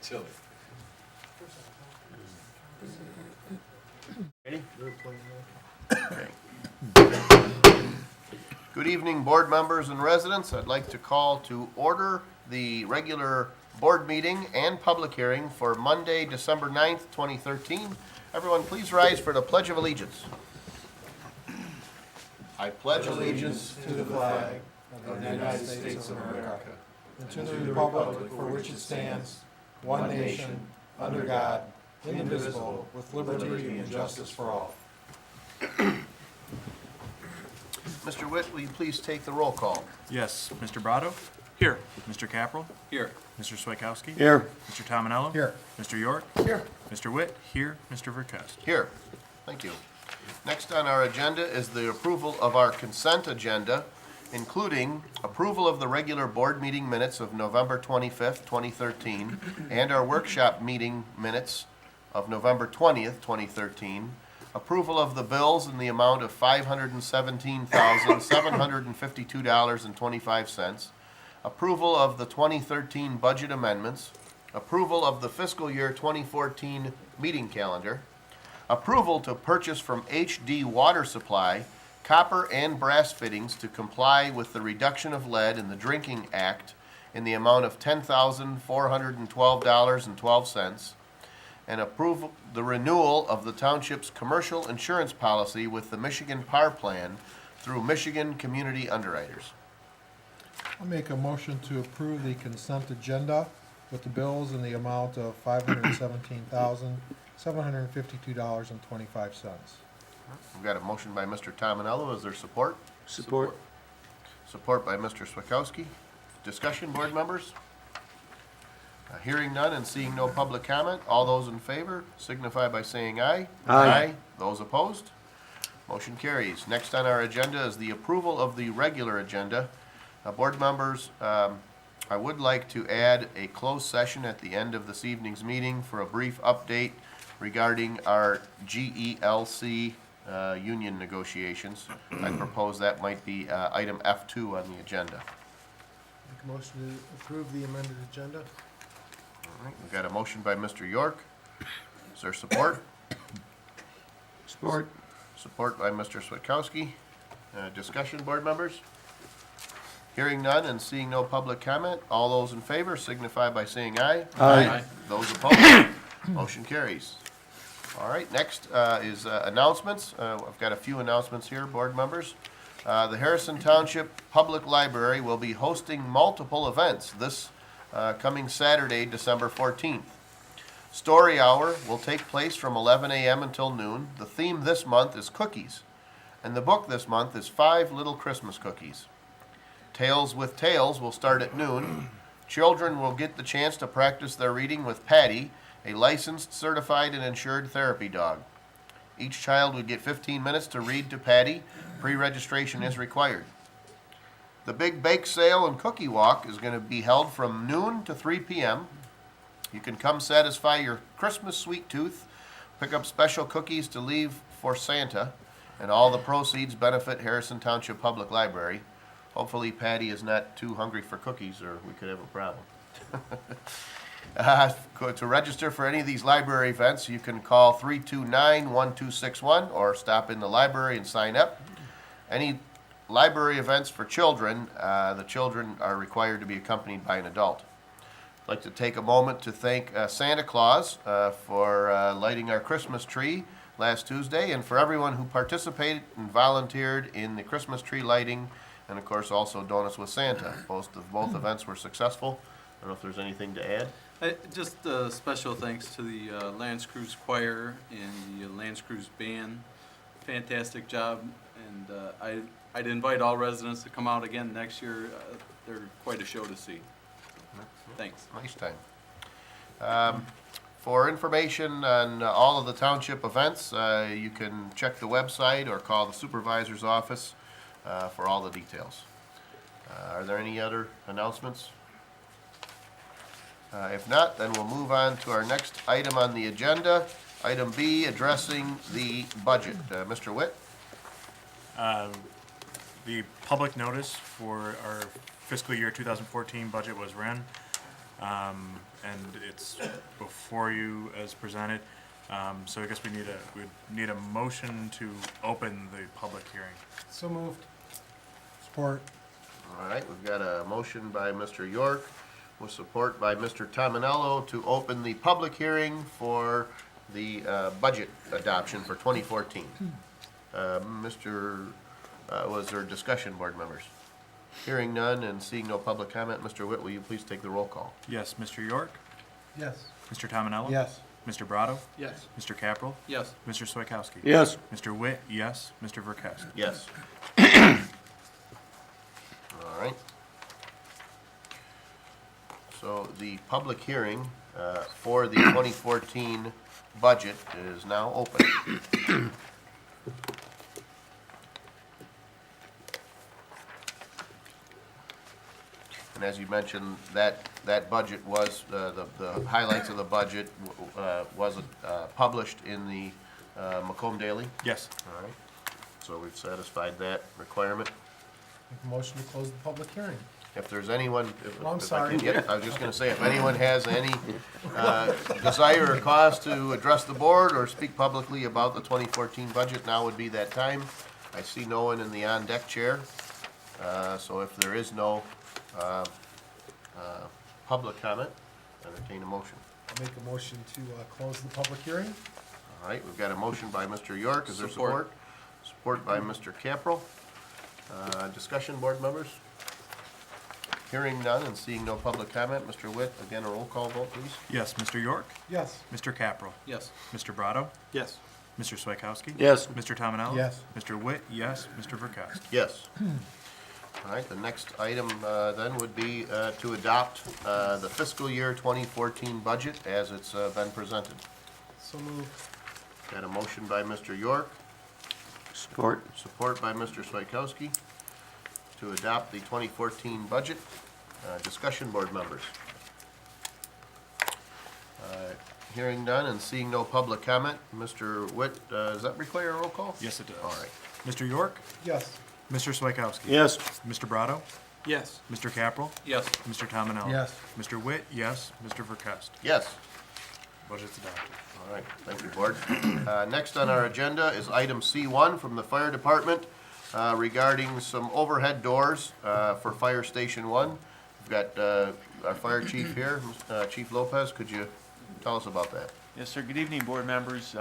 Chili. Ready? Good evening, board members and residents. I'd like to call to order the regular board meeting and public hearing for Monday, December 9th, 2013. Everyone, please rise for the Pledge of Allegiance. I pledge allegiance to the flag of the United States of America and to the republic for which it stands, one nation, under God, indivisible, with liberty and justice for all. Mr. Witt, will you please take the roll call? Yes, Mr. Brado? Here. Mr. Capral? Here. Mr. Swikowski? Here. Mr. Tominello? Here. Mr. York? Here. Mr. Witt? Here. Mr. Verkust? Here. Thank you. Next on our agenda is the approval of our consent agenda, including approval of the regular board meeting minutes of November 25th, 2013, and our workshop meeting minutes of November 20th, 2013, approval of the bills in the amount of $517,752.25, approval of the 2013 budget amendments, approval of the fiscal year 2014 meeting calendar, approval to purchase from HD Water Supply copper and brass fittings to comply with the reduction of lead in the Drinking Act in the amount of $10,412.12, and approve the renewal of the township's commercial insurance policy with the Michigan Par Plan through Michigan Community Underwriters. I'll make a motion to approve the consent agenda with the bills in the amount of $517,752.25. We've got a motion by Mr. Tominello. Is there support? Support. Support by Mr. Swikowski. Discussion, board members? Hearing none and seeing no public comment, all those in favor signify by saying aye. Aye. Those opposed? Motion carries. Next on our agenda is the approval of the regular agenda. Board members, I would like to add a closed session at the end of this evening's meeting for a brief update regarding our GELC union negotiations. I propose that might be item F2 on the agenda. Make a motion to approve the amended agenda. All right, we've got a motion by Mr. York. Is there support? Support. Support by Mr. Swikowski. Discussion, board members? Hearing none and seeing no public comment, all those in favor signify by saying aye. Aye. Those opposed? Motion carries. All right, next is announcements. I've got a few announcements here, board members. The Harrison Township Public Library will be hosting multiple events this coming Saturday, December 14th. Story Hour will take place from 11 a.m. until noon. The theme this month is cookies, and the book this month is 5 Little Christmas Cookies. Tales with Tales will start at noon. Children will get the chance to practice their reading with Patty, a licensed, certified, and insured therapy dog. Each child would get 15 minutes to read to Patty. Pre-registration is required. The Big Bake Sale and Cookie Walk is going to be held from noon to 3 p.m. You can come satisfy your Christmas sweet tooth, pick up special cookies to leave for Santa, and all the proceeds benefit Harrison Township Public Library. Hopefully Patty is not too hungry for cookies or we could have a problem. To register for any of these library events, you can call 329-1261 or stop in the library and sign up. Any library events for children, the children are required to be accompanied by an adult. I'd like to take a moment to thank Santa Claus for lighting our Christmas tree last Tuesday, and for everyone who participated and volunteered in the Christmas tree lighting, and of course also Donuts with Santa. Both events were successful. I don't know if there's anything to add. Just special thanks to the Lance Cruise Choir and the Lance Cruise Band. Fantastic job, and I'd invite all residents to come out again next year. They're quite a show to see. Thanks. Nice time. For information on all of the township events, you can check the website or call the supervisor's office for all the details. Are there any other announcements? If not, then we'll move on to our next item on the agenda. Item B, addressing the budget. Mr. Witt? The public notice for our fiscal year 2014 budget was run. and it's before you as presented. So I guess we need a motion to open the public hearing. So moved. Support. All right, we've got a motion by Mr. York with support by Mr. Tominello to open the public hearing for the budget adoption for 2014. Was there discussion, board members? Hearing none and seeing no public comment, Mr. Witt, will you please take the roll call? Yes, Mr. York, Yes. Mr. Tominello? Yes. Mr. Brado, Yes. Mr. Capral, Yes. Mr. Swakowski? Yes. Mr. Witt, yes. Mr. Verkowski? Yes. All right. So the public hearing for the 2014 budget is now open. And as you mentioned, that budget was, the highlights of the budget was published in the Macomb Daily. Yes. All right, so we've satisfied that requirement. Make a motion to close the public hearing. If there's anyone, Oh, I'm if I sorry. can get, I was just gonna say, if anyone has any desire or cause to address the board or speak publicly about the 2014 budget, now would be that time. I see no one in the on-deck chair, so if there is no public comment, entertain a motion. I'll make a motion to close the public hearing. All right, we've got a motion by Mr. York. Is there support? Support. Support by Mr. Capral. Discussion, board members? Hearing none and seeing no public comment, Mr. Witt, again, a roll call vote, please. Yes, Mr. York, Yes. Mr. Capral, Yes. Mr. Brado, Yes. Mr. Swakowski? Yes. Mr. Tominello? Yes. Mr. Witt, yes. Mr. Verkowski? Yes. All right, the next item then would be to adopt the fiscal year 2014 budget as it's been presented. So moved. Got a motion by Mr. York, Support. support by Mr. Swakowski to adopt the 2014 budget. Discussion, board members. Hearing none and seeing no public comment, Mr. Witt, does that require a roll call? Yes, it does. All right. Mr. York, Yes. Mr. Swakowski? Yes. Mr. Brado, Yes. Mr. Capral, Yes. Mr. Tominello? Yes. Mr. Witt, yes. Mr. Verkowski? Yes. Budget's adopted. All right, thank you, board. Next on our agenda is item C1 from the fire department regarding some overhead doors for Fire Station 1. We've got our fire chief here, Chief Lopez. Could you tell us about that? Yes, sir. Good evening, board members.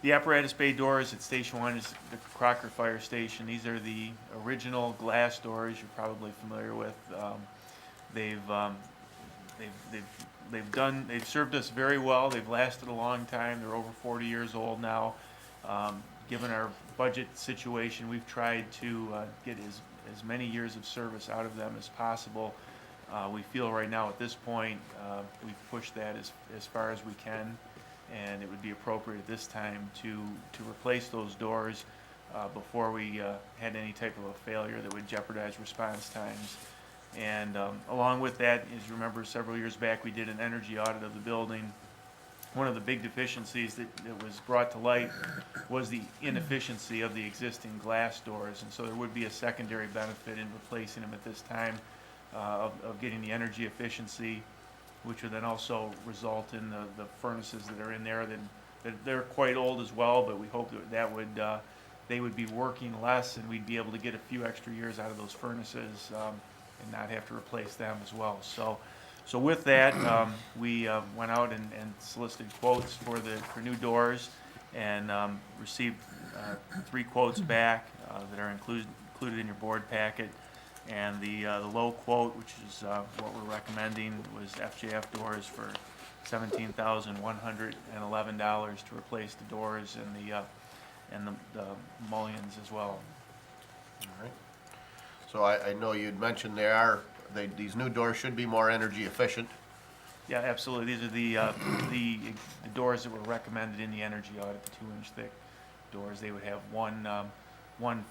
The apparatus bay doors at Station 1 is the Crocker Fire Station. These are the original glass doors you're probably familiar with. They've served us very well. They've lasted a long time. They're over 40 years old now. Given our budget situation, we've tried to get as many years of service out of them as possible. We feel right now at this point, we've pushed that as far as we can, and it would be appropriate at this time to replace those doors before we had any type of a failure that would jeopardize response times. And along with that, as you remember, several years back, we did an energy audit of the building. One of the big deficiencies that was brought to light was the inefficiency of the existing glass doors, and so there would be a secondary benefit in replacing them at this time of getting the energy efficiency, which would then also result in the furnaces that are in there. That they're quite old as well, but we hope that would they would be working less, and we'd be able to get a few extra years out of those furnaces and not have to replace them as well. So with that, we went out and solicited quotes for new doors, and received 3 quotes back that are included in your board packet. And the low quote, which is what we're recommending, was FJF doors for $17,111 to replace the doors and the mullions as well. All right. So I know you'd mentioned these new doors should be more energy efficient. Yeah, absolutely. These are the doors that were recommended in the energy audit, the 2-inch thick doors. They would have one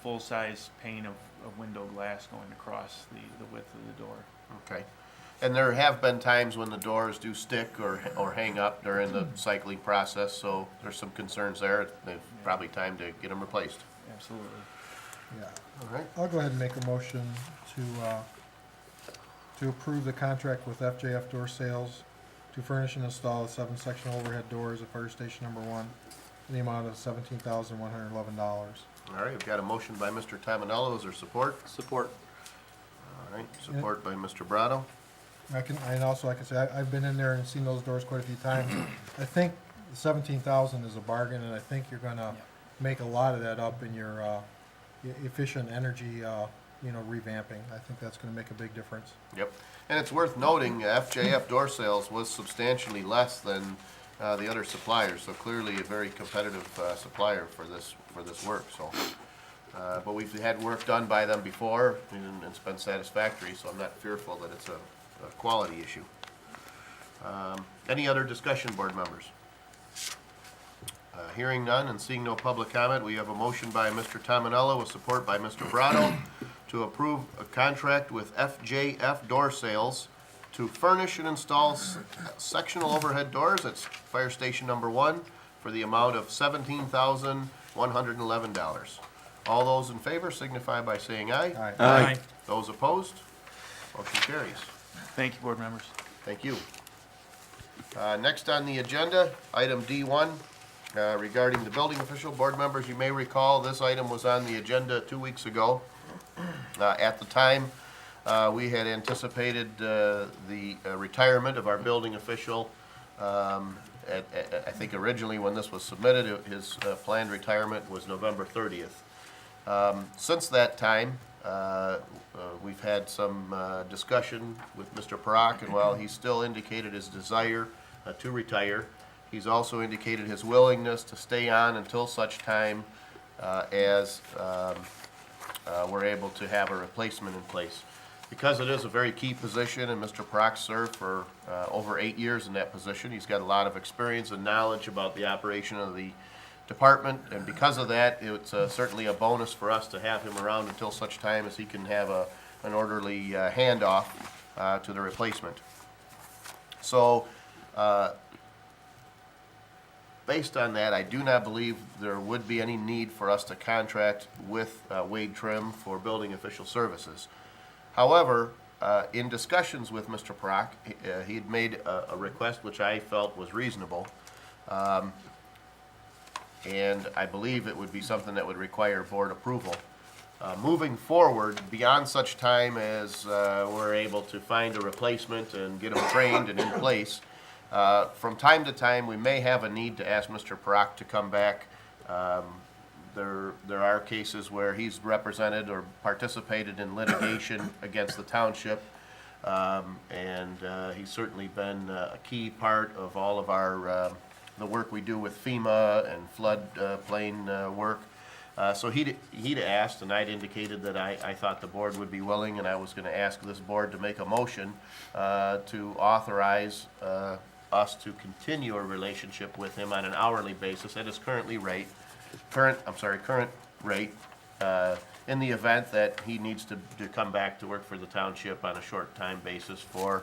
full-size pane of window glass going across the width of the door. Okay. And there have been times when the doors do stick or hang up during the cycling process, so there's some concerns there. It's probably time to get them replaced. Absolutely. Yeah. All right. I'll go ahead and make a motion to to approve the contract with FJF Door Sales to furnish and install 7-section overhead doors at Fire Station Number 1 in the amount of $17,111. All right, we've got a motion by Mr. Tominello. Is there support? Support. All right, support by Mr. Brado. I can say, I've been in there and seen those doors quite a few times. I think 17,000 is a bargain, and I think you're gonna make a lot of that up in your, efficient energy, revamping. I think that's gonna make a big difference. Yep. And it's worth noting, FJF Door Sales was substantially less than the other suppliers, so clearly a very competitive supplier for this work, so. But we've had work done by them before, and it's been satisfactory, so I'm not fearful that it's a quality issue. Any other discussion, board members? Hearing none and seeing no public comment, we have a motion by Mr. Tominello with support by Mr. Brado to approve a contract with FJF Door Sales to furnish and install sectional overhead doors at Fire Station Number 1 for the amount of $17,111. All those in favor signify by saying aye. Aye. Aye. Those opposed? Motion carries. Thank you, board members. Thank you. Next on the agenda, item D1, regarding the building official. Board members, you may recall this item was on the agenda 2 weeks ago. At the time, we had anticipated the retirement of our building official. I think originally when this was submitted, his planned retirement was November 30th. Since that time, we've had some discussion with Mr. Parak, and while he's still indicated his desire to retire, he's also indicated his willingness to stay on until such time as we're able to have a replacement in place. Because it is a very key position, and Mr. Parak served for over 8 years in that position, he's got a lot of experience and knowledge about the operation of the department, and because of that, it's certainly a bonus for us to have him around until such time as he can have an orderly handoff to the replacement. So, based on that, I do not believe there would be any need for us to contract with Wade Trim for building official services. However, in discussions with Mr. Parak, he had made a request which I felt was reasonable. And I believe it would be something that would require board approval. Moving forward, beyond such time as we're able to find a replacement and get them trained and in place, from time to time, we may have a need to ask Mr. Parak to come back. There are cases where he's represented or participated in litigation against the township, and he's certainly been a key part of all of our the work we do with FEMA and flood plain work. So he'd asked, and I'd indicated that I thought the board would be willing, and I was going to ask this board to make a motion to authorize us to continue a relationship with him on an hourly basis at his current rate, in the event that he needs to come back to work for the township on a short-time basis for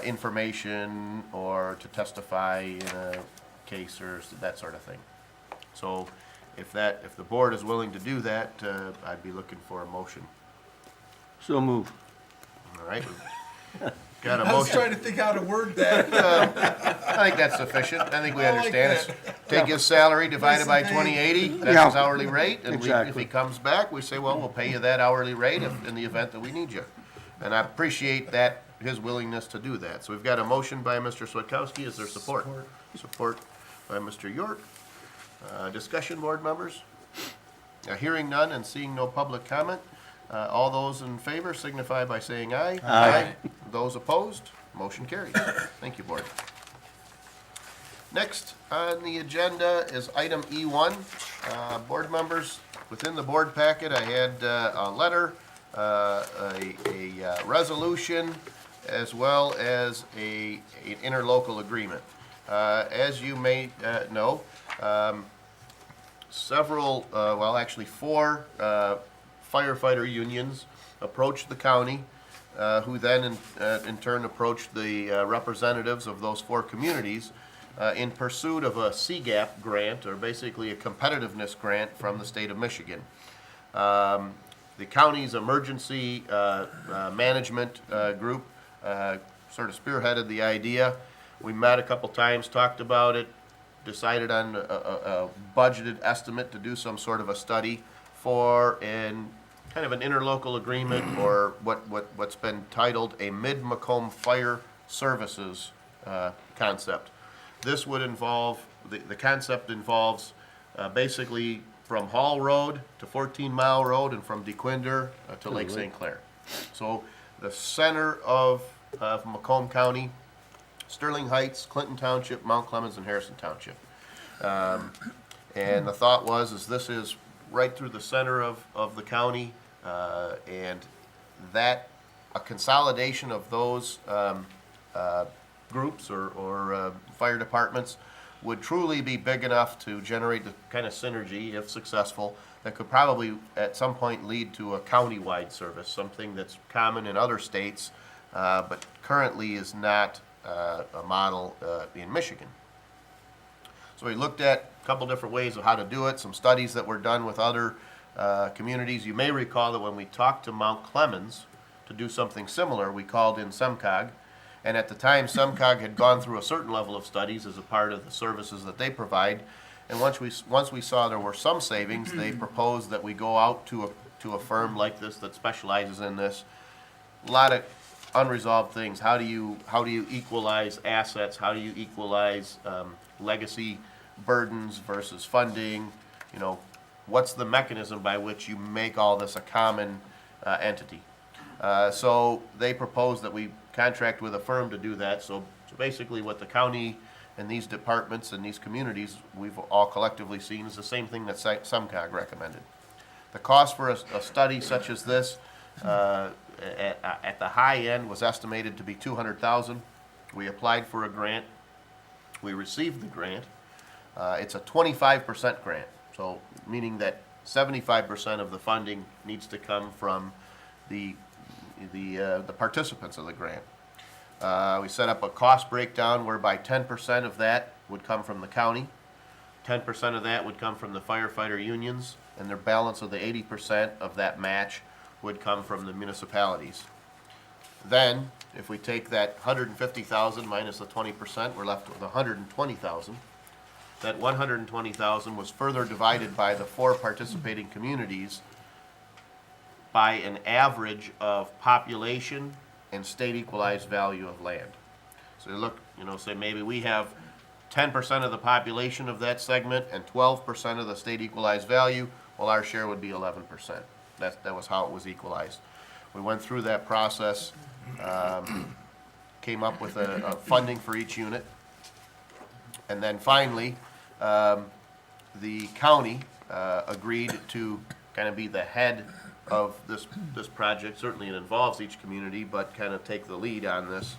information or to testify in a case or that sort of thing. So if the board is willing to do that, I'd be looking for a motion. So move. All right. Got a I was motion. trying to think how to word that. I think that's sufficient. I think we I like understand it. that. Take his salary, divide it by Listen, 2080, Yeah. that's his hourly rate. And if Exactly. he comes back, we say, well, we'll pay you that hourly rate in the event that we need you. And I appreciate that, his willingness to do that. So we've got a motion by Mr. Switkowski. Is there support? Support by Mr. York. Discussion, board members? Hearing none and seeing no public comment, all those in favor signify by saying aye. Aye. Those opposed, motion carries. Thank you, board. Next on the agenda is item E1. Board members, within the board packet, I had a letter, a resolution, as well as an interlocal agreement. As you may know, several, well, actually 4 firefighter unions approached the county, who then in turn approached the representatives of those 4 communities in pursuit of a CGAP grant, or basically a competitiveness grant from the state of Michigan. The the county's emergency management group sort of spearheaded the idea. We met a couple times, talked about it, decided on a budgeted estimate to do some sort of a study for kind of an interlocal agreement, or what's been titled a Mid-Macomb Fire Services concept. This would involve, the concept involves basically from Hall Road to 14 Mile Road and from DeQuinder to Lake St. Clair. So the center of Macomb County, Sterling Heights, Clinton Township, Mount Clemens, and Harrison Township. And the thought was, this is right through the center of the county, and that a consolidation of those groups or fire departments would truly be big enough to generate the kind of synergy, if successful, that could probably at some point lead to a county-wide service, something that's common in other states, but currently is not a model in Michigan. So we looked at a couple different ways of how to do it, some studies that were done with other communities. You may recall that when we talked to Mount Clemens to do something similar, we called in SEMCOG, and at the time SEMCOG had gone through a certain level of studies as a part of the services that they provide, and once we saw there were some savings, they proposed that we go out to a firm like this that specializes in this. A lot of unresolved things. How do you equalize assets? How do you equalize legacy burdens versus funding? You know, what's the mechanism by which you make all this a common entity? So they proposed that we contract with a firm to do that. So basically what the county and these departments and these communities we've all collectively seen is the same thing that SEMCOG recommended. The cost for a study such as this at the high end was estimated to be $200,000. We applied for a grant. We received the grant. It's a 25% grant, so meaning that 75% of the funding needs to come from the participants of the grant. We set up a cost breakdown whereby 10% of that would come from the county, 10% of that would come from the firefighter unions, and the balance of the 80% of that match would come from the municipalities. Then, if we take that 150,000 minus the 20%, we're left with 120,000. That 120,000 was further divided by the 4 participating communities by an average of population and state equalized value of land. So you look, say maybe we have 10% of the population of that segment and 12% of the state equalized value, well, our share would be 11%. That was how it was equalized. We went through that process, came up with a funding for each unit, and then finally, the county agreed to kind of be the head of this project. Certainly it involves each community, but kind of take the lead on this.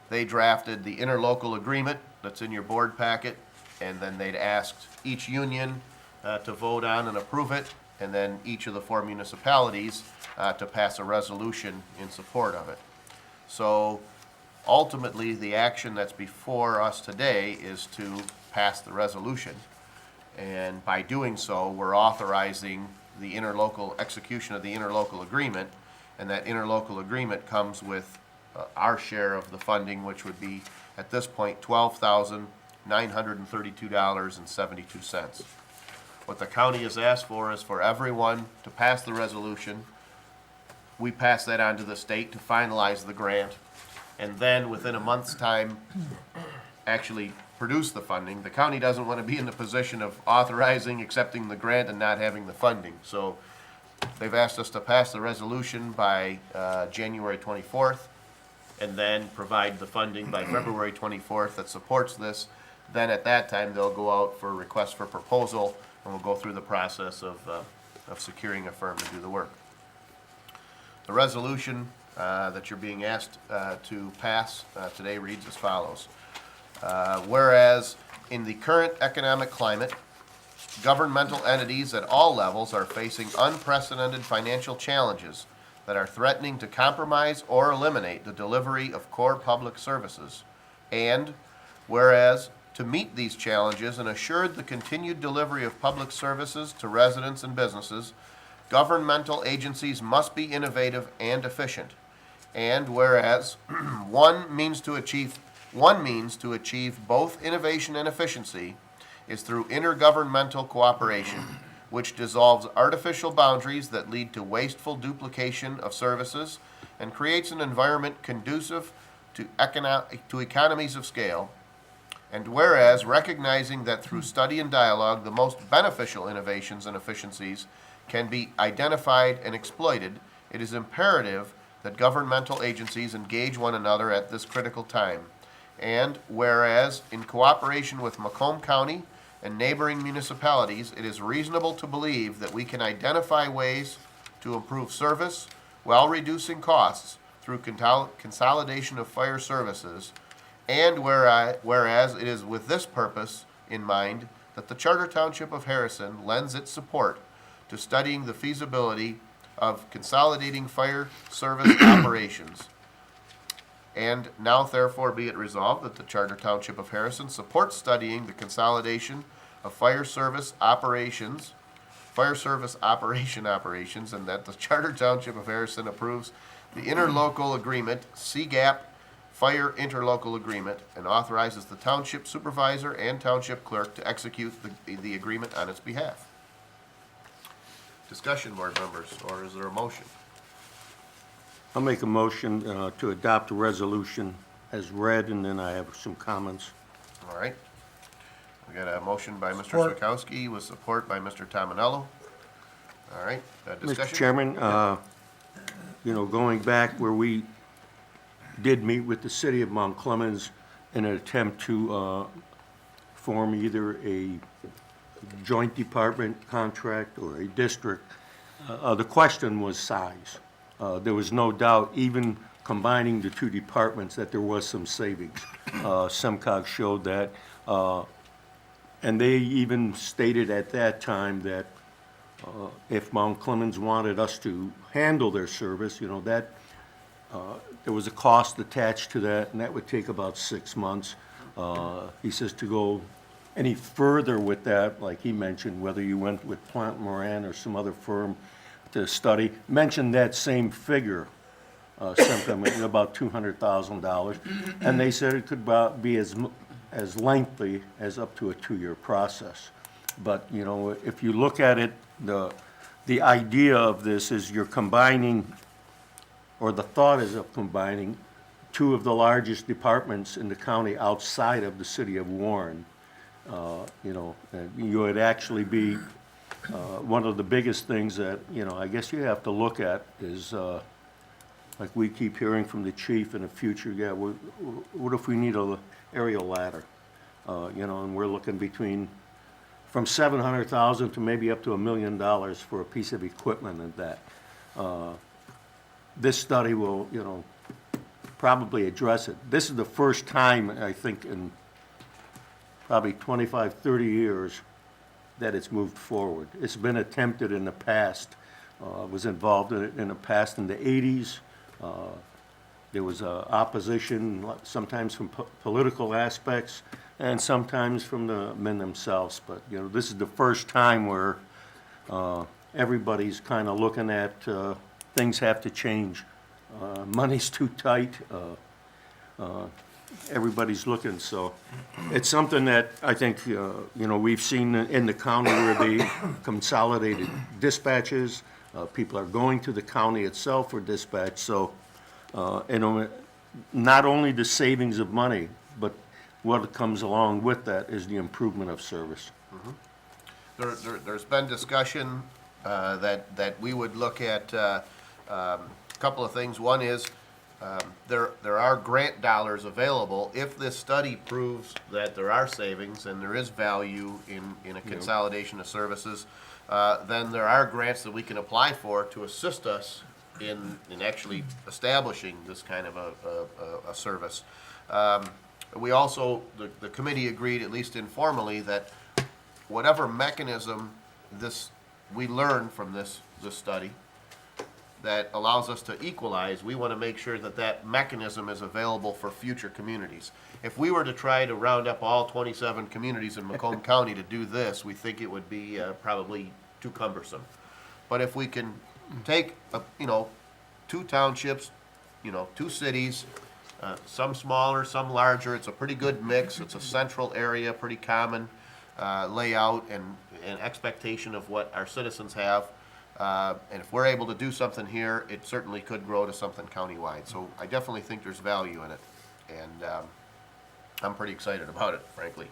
They drafted the interlocal agreement that's in your board packet, and then they'd asked each union to vote on and approve it, and then each of the 4 municipalities to pass a resolution in support of it. So ultimately, the action that's before us today is to pass the resolution. And by doing so, we're authorizing the execution of the interlocal agreement, and that interlocal agreement comes with our share of the funding, which would be, at this point, $12,932.72. What the county has asked for is for everyone to pass the resolution. We pass that on to the state to finalize the grant, and then within a month's time, actually produce the funding. The county doesn't want to be in the position of authorizing, accepting the grant, and not having the funding. So they've asked us to pass the resolution by January 24th, and then provide the funding by February 24th that supports this. Then at that time, they'll go out for requests for proposal, and we'll go through the process of securing a firm to do the work. The resolution that you're being asked to pass today reads as follows. Whereas in the current economic climate, governmental entities at all levels are facing unprecedented financial challenges that are threatening to compromise or eliminate the delivery of core public services. And whereas to meet these challenges and assure the continued delivery of public services to residents and businesses, governmental agencies must be innovative and efficient. And whereas one means to achieve both innovation and efficiency is through intergovernmental cooperation, which dissolves artificial boundaries that lead to wasteful duplication of services and creates an environment conducive to economies of scale. And whereas recognizing that through study and dialogue, the most beneficial innovations and efficiencies can be identified and exploited, it is imperative that governmental agencies engage one another at this critical time. And whereas, in cooperation with Macomb County and neighboring municipalities, it is reasonable to believe that we can identify ways to improve service while reducing costs through consolidation of fire services. And whereas it is with this purpose in mind that the Charter Township of Harrison lends its support to studying the feasibility of consolidating fire service operations. And now therefore be it resolved that the Charter Township of Harrison supports studying the consolidation of fire service operations, and that the Charter Township of Harrison approves the interlocal agreement, CGAP Fire Interlocal Agreement, and authorizes the township supervisor and township clerk to execute the agreement on its behalf. Discussion, board members, or is there a motion? I'll make a motion to adopt a resolution as read, and then I have some comments. All right. We got a motion by Mr. Support. Swakowski with support by Mr. Tominello. All right, discussion? Mr. Chairman, going back where we did meet with the city of Mount Clemens in an attempt to form either a joint department contract or a district, the question was size. There was no doubt, even combining the two departments, that there was some savings. SEMCOG showed that, and they even stated at that time that if Mount Clemens wanted us to handle their service, that there was a cost attached to that, and that would take about 6 months. He says to go any further with that, like he mentioned, whether you went with Plant Moran or some other firm to study, mentioned that same figure, sometime about $200,000, and they said it could be as lengthy as up to a 2-year process. But if you look at it, the idea of this is you're combining, or the thought is of combining, two of the largest departments in the county outside of the city of Warren. And you would actually be, one of the biggest things that, I guess you have to look at is, like we keep hearing from the chief in the future, what if we need a aerial ladder? And we're looking from $700,000 to maybe up to $1 million for a piece of equipment and that. This study will, probably address it. This is the first time, I think, in probably 25, 30 years that it's moved forward. It's been attempted in the past, was involved in it in the past in the 80s. There was opposition, sometimes from political aspects, and sometimes from the men themselves. But, this is the first time where everybody's kind of looking at things have to change. Money's too tight. Everybody's looking, so it's something that I think, we've seen in the county where they consolidated dispatches. People are going to the county itself for dispatch, so, not only the savings of money, but what comes along with that is the improvement of service. There's been discussion that we would look at a couple of things. One is there are grant dollars available. If this study proves that there are savings and there is value in a consolidation of services, then there are grants that we can apply for to assist us in actually establishing this kind of a service. We also, the committee agreed, at least informally, that whatever mechanism we learn from this study that allows us to equalize, we want to make sure that mechanism is available for future communities. If we were to try to round up all 27 communities in Macomb County to do this, we think it would be probably too cumbersome. but if we can take, two townships, two cities, some smaller, some larger, it's a pretty good mix, it's a central area, pretty common layout and expectation of what our citizens have. And if we're able to do something here, it certainly could grow to something countywide. So I definitely think there's value in it, and I'm pretty excited about it, frankly.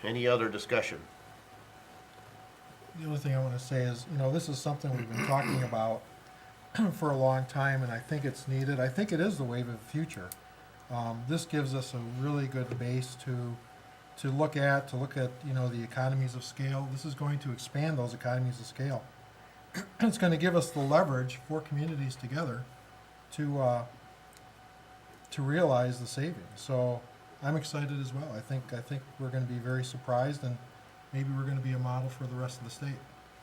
Any other discussion? The only thing I want to say is, this is something we've been talking about for a long time, and I think it's needed. I think it is the wave of the future. This gives us a really good base to look at, the economies of scale. This is going to expand those economies of scale. It's going to give us the leverage for communities together to realize the savings. So I'm excited as well. I think we're going to be very surprised, and maybe we're going to be a model for the rest of the state.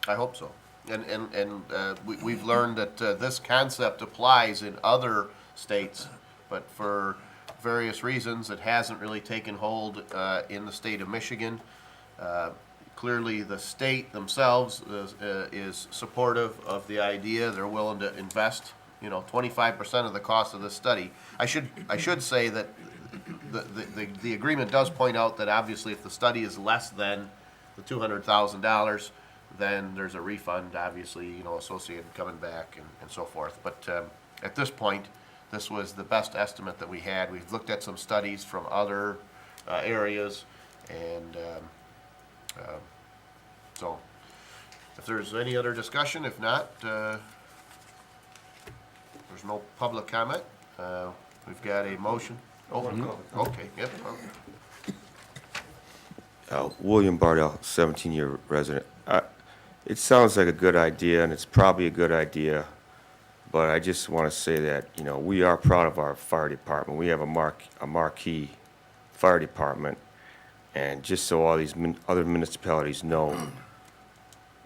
I hope so. And we've learned that this concept applies in other states, but for various reasons, it hasn't really taken hold in the state of Michigan. Clearly, the state themselves is supportive of the idea. They're willing to invest, 25% of the cost of this study. I should say that the agreement does point out that obviously if the study is less than the $200,000, then there's a refund, obviously, associated coming back and so forth. But at this point, this was the best estimate that we had. We've looked at some studies from other areas, and so if there's any other discussion, if not, there's no public comment. We've got a motion. Oh, okay, yep. William Bardell, 17-year resident. It sounds like a good idea, and it's probably a good idea, but I just want to say that, we are proud of our fire department. We have a marquee fire department, and just so all these other municipalities know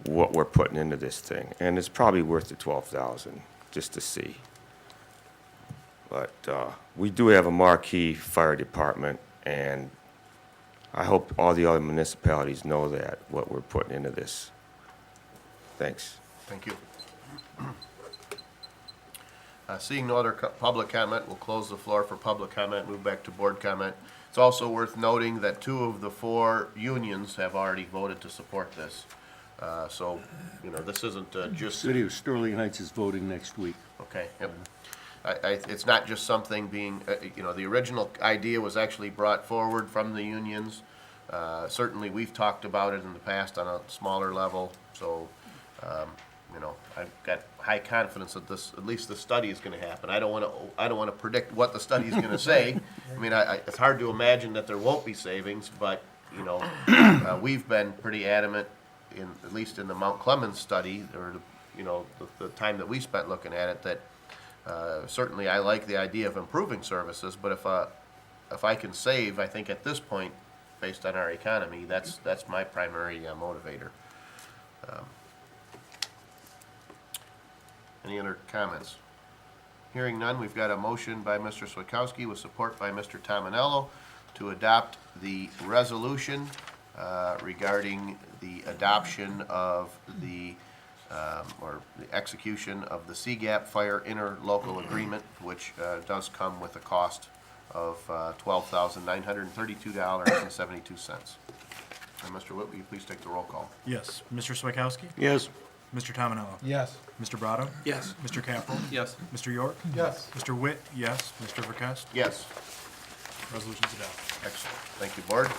what we're putting into this thing, and it's probably worth the $12,000 just to see. But we do have a marquee fire department, and I hope all the other municipalities know that, what we're putting into this. Thanks. Thank you. Seeing no other public comment, we'll close the floor for public comment, move back to board comment. It's also worth noting that 2 of the 4 unions have already voted to support this. So, this isn't just... City of Sterling Heights is voting next week. Okay, yep. It's not just something being, the original idea was actually brought forward from the unions. Certainly, we've talked about it in the past on a smaller level, so, I've got high confidence that at least the study is gonna happen. I don't wanna predict what the study is gonna say. I mean, it's hard to imagine that there won't be savings, but, we've been pretty adamant at least in the Mount Clemens study, or, the time that we spent looking at it, that certainly I like the idea of improving services, but if I can save, I think at this point, based on our economy, that's my primary motivator. Any other comments? Hearing none, we've got a motion by Mr. Swakowski with support by Mr. Tominello to adopt the resolution regarding the adoption of or the execution of the CGAP Fire Interlocal Agreement, which does come with a cost of $12,932.72. And Mr. Witt, will you please take the roll call? Yes. Mr. Swakowski? Yes. Mr. Tominello? Yes. Mr. Brado? Yes. Mr. Capel? Yes. Mr. York? Yes. Mr. Witt, yes. Mr. Verkest? Yes. Resolution's adopted. Excellent. Thank you, Board.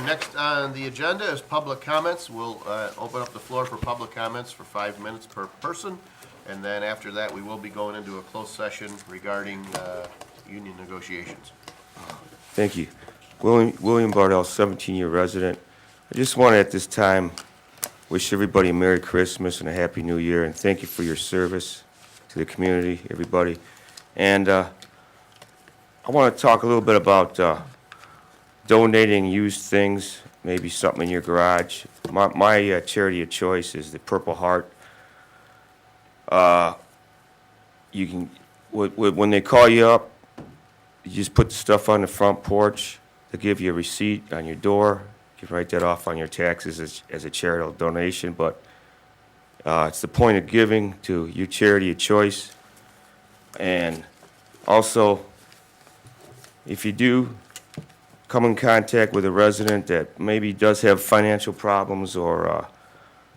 Next on the agenda is public comments. We'll open up the floor for public comments for 5 minutes per person. And then after that, we will be going into a closed session regarding union negotiations. Thank you. William Bardell, 17-year resident. I just want to at this time wish everybody a Merry Christmas and a Happy New Year, and thank you for your service to the community, everybody. And I want to talk a little bit about donating used things, maybe something in your garage. My charity of choice is the Purple Heart. You can, when they call you up, you just put the stuff on the front porch. They give you a receipt on your door, You can write that off on your taxes as a charitable donation, but it's the point of giving to your charity of choice. And also, if you do come in contact with a resident that maybe does have financial problems, or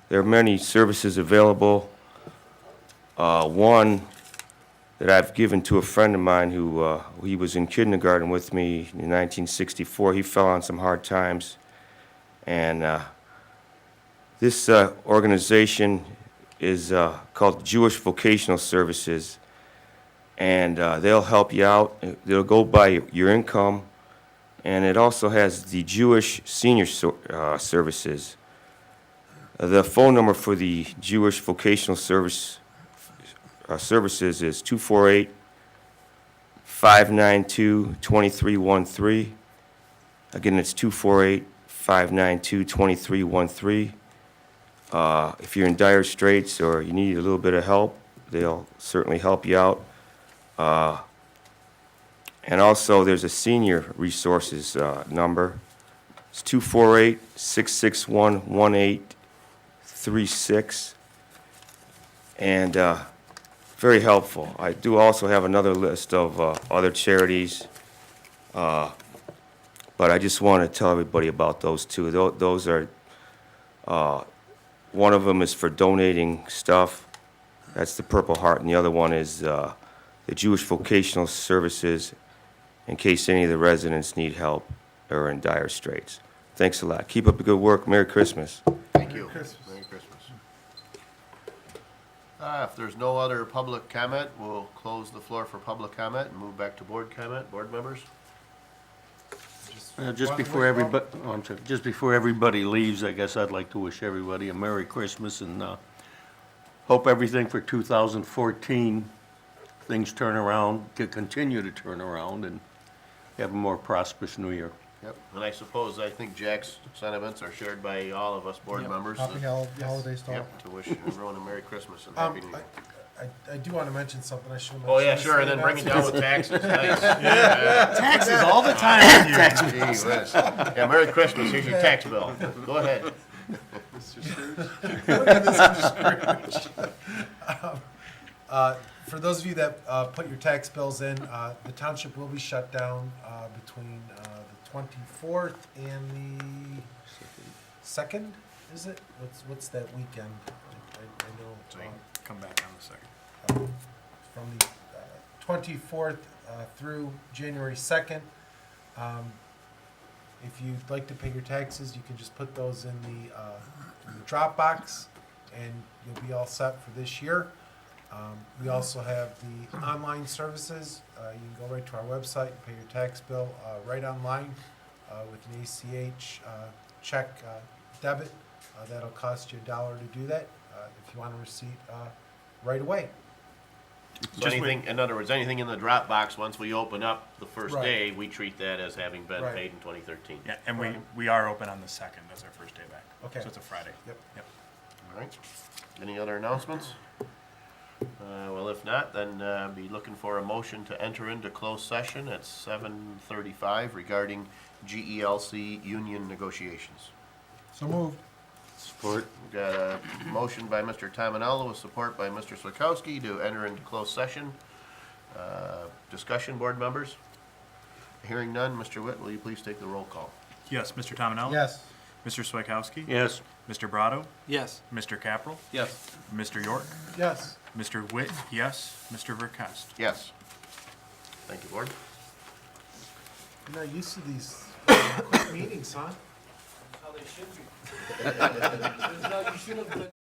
there are many services available. One that I've given to a friend of mine who he was in kindergarten with me in 1964. He fell on some hard times, and this organization is called Jewish Vocational Services, and they'll help you out. They'll go by your income, and it also has the Jewish Senior Services. The phone number for the Jewish Vocational Services is 248-592-2313. Again, it's 248-592-2313. If you're in dire straits or you need a little bit of help, they'll certainly help you out. And also, there's a senior resources number. It's 248-661-1836. And very helpful. I do also have another list of other charities, but I just want to tell everybody about those two. Those are, one of them is for donating stuff. That's the Purple Heart, and the other one is the Jewish Vocational Services, in case any of the residents need help or are in dire straits. Thanks a lot. Keep up the good work. Merry Christmas. Thank you. Merry Christmas. If there's no other public comment, we'll close the floor for public comment and move back to board comment. Board members? Just before everybody, just before everybody leaves, I guess I'd like to wish everybody a Merry Christmas and hope everything for 2014, things turn around, to continue to turn around, and have a more prosperous new year. Yep. And I think Jack's sentiments are shared by all of us board members. Happy holidays to all. Yep, to wish everyone a Merry Christmas and Happy New Year. I do want to mention something I should have Oh, mentioned. yeah, sure, and then bring it down with taxes. Nice. Taxes all the time with you. Gee whiz. Yeah, Merry Christmas, here's your tax bill. Go ahead. For those of you that put your tax bills in, the township will be shut down between the 24th and the 2nd, is it? What's that weekend? I know. Come back on the second. From the 24th through January 2nd. If you'd like to pay your taxes, you can just put those in the Dropbox, and you'll be all set for this year. We also have the online services. You can go right to our website and pay your tax bill right online with an ACH check debit. That'll cost you $1 to do that. If you want a receipt right away. So anything, in other words, anything in the Dropbox, once we open up the first Right. day, we treat that as having been Right. paid in 2013. Yeah, and Right. we are open on the second. That's our first day back. Okay. So it's a Friday. Yep. All right. Any other announcements? Well, if not, then be looking for a motion to enter into closed session at 7:35 regarding GELC union negotiations. So moved. Support. We've got a motion by Mr. Tominello with support by Mr. Swakowski to enter into closed session. Discussion, board members? Hearing none, Mr. Witt, will you please take the roll call? Yes, Mr. Tominelli? Yes. Mr. Swakowski? Yes. Mr. Brado? Yes. Mr. Capral? Yes. Mr. York? Yes. Mr. Witt, yes. Mr. Verkest? Yes. Thank you, board. You're not used to these quick meetings, huh? How they should be. You should have